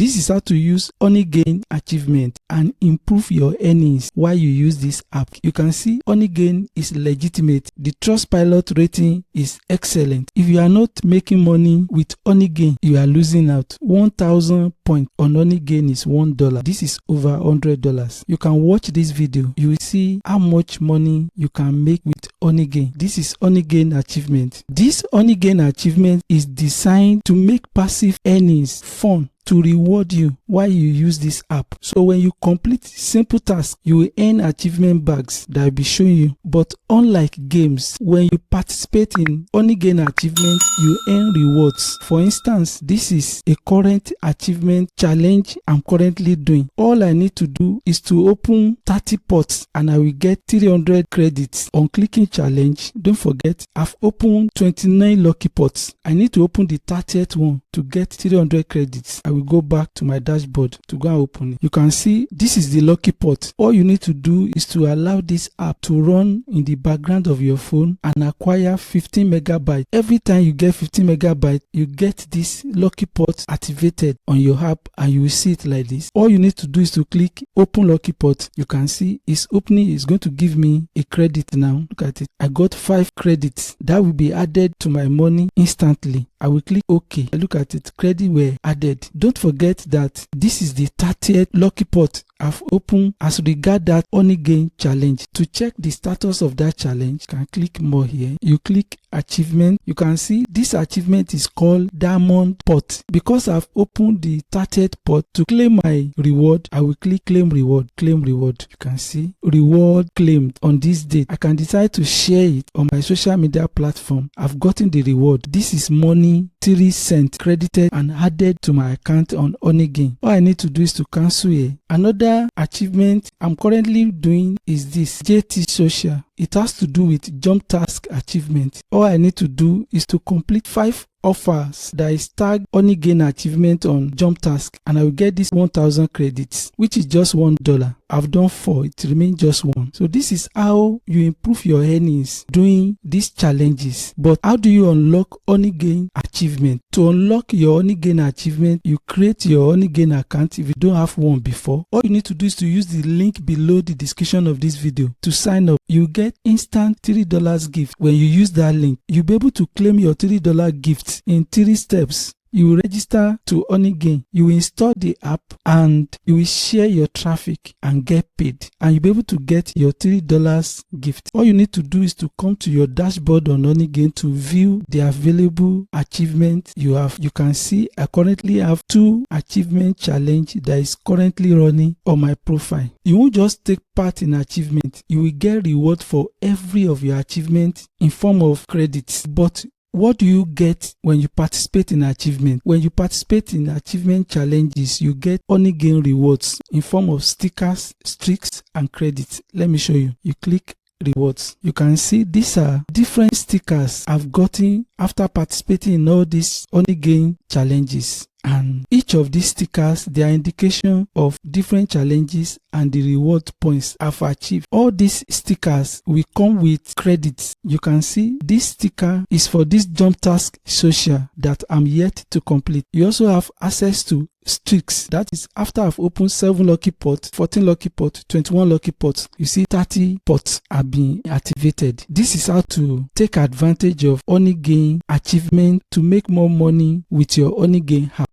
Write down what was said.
This is how to use Honeygain Achievement and improve your earnings while you use this app. You can see Honeygain is legitimate. The Trustpilot rating is excellent. If you are not making money with Honeygain, you are losing out. 1,000 points on Honeygain is $1. This is over $100. You can watch this video. You will see how much money you can make with Honeygain. This is Honeygain Achievement. This Honeygain Achievement is designed to make passive earnings fun, to reward you while you use this app. So when you complete simple tasks, you will earn achievement bags that will be showing you. But unlike games, when you participate in Honeygain Achievement, you earn rewards. For instance, this is a current achievement challenge I'm currently doing. All I need to do is to open 30 pots and I will get 300 credits on clicking challenge. Don't forget, I've opened 29 lucky pots. I need to open the 30th one to get 300 credits. I will go back to my dashboard to go and open it. You can see this is the lucky pot. All you need to do is to allow this app to run in the background of your phone and acquire 15 megabytes. Every time you get 15 megabytes, you get this lucky pot activated on your app and you will see it like this. All you need to do is to click open lucky pot. You can see it's opening. It's going to give me a credit now. Look at it. I got 5 credits. That will be added to my money instantly. I will click OK. Look at it. Credit were added. Don't forget that this is the 30th lucky pot I've opened as regard that Honeygain challenge. To check the status of that challenge, you can click more here. You click achievement. You can see this achievement is called Diamond Pot. Because I've opened the 30th pot, to claim my reward, I will click claim reward. Claim reward. You can see reward claimed on this date. I can decide to share it on my social media platform. I've gotten the reward. This is money 3 cents credited and added to my account on Honeygain. All I need to do is to cancel here. Another achievement I'm currently doing is this JT Social. It has to do with jump task achievement. All I need to do is to complete 5 offers that is tag Honeygain Achievement on jump task and I will get this 1,000 credits, which is just $1. I've done 4, it remains just 1. So this is how you improve your earnings doing these challenges. But how do you unlock Honeygain Achievement? To unlock your Honeygain Achievement, you create your Honeygain account if you don't have one before. All you need to do is to use the link below the description of this video to sign up. You get instant $3 gift. When you use that link, you'll be able to claim your $3 gift in 3 steps. You will register to Honeygain, you will install the app and you will share your traffic and get paid, and you'll be able to get your $3 gift. All you need to do is to come to your dashboard on Honeygain to view the available achievements you have. You can see I currently have 2 achievement challenge that is currently running on my profile. You won't just take part in achievement, you will get reward for every of your achievement in form of credits. But what do you get when you participate in achievement? When you participate in achievement challenges, you get Honeygain rewards in form of stickers, streaks, and credits. Let me show you. You click rewards. You can see these are different stickers I've gotten after participating in all these Honeygain challenges. And each of these stickers, they are indication of different challenges and the reward points I've achieved. All these stickers will come with credits. You can see this sticker is for this jump task social that I'm yet to complete. You also have access to streaks. That is after I've opened 7 lucky pots, 14 lucky pots, 21 lucky pots. You see 30 pots have been activated. This is how to take advantage of Honeygain Achievement to make more money with your Honeygain app.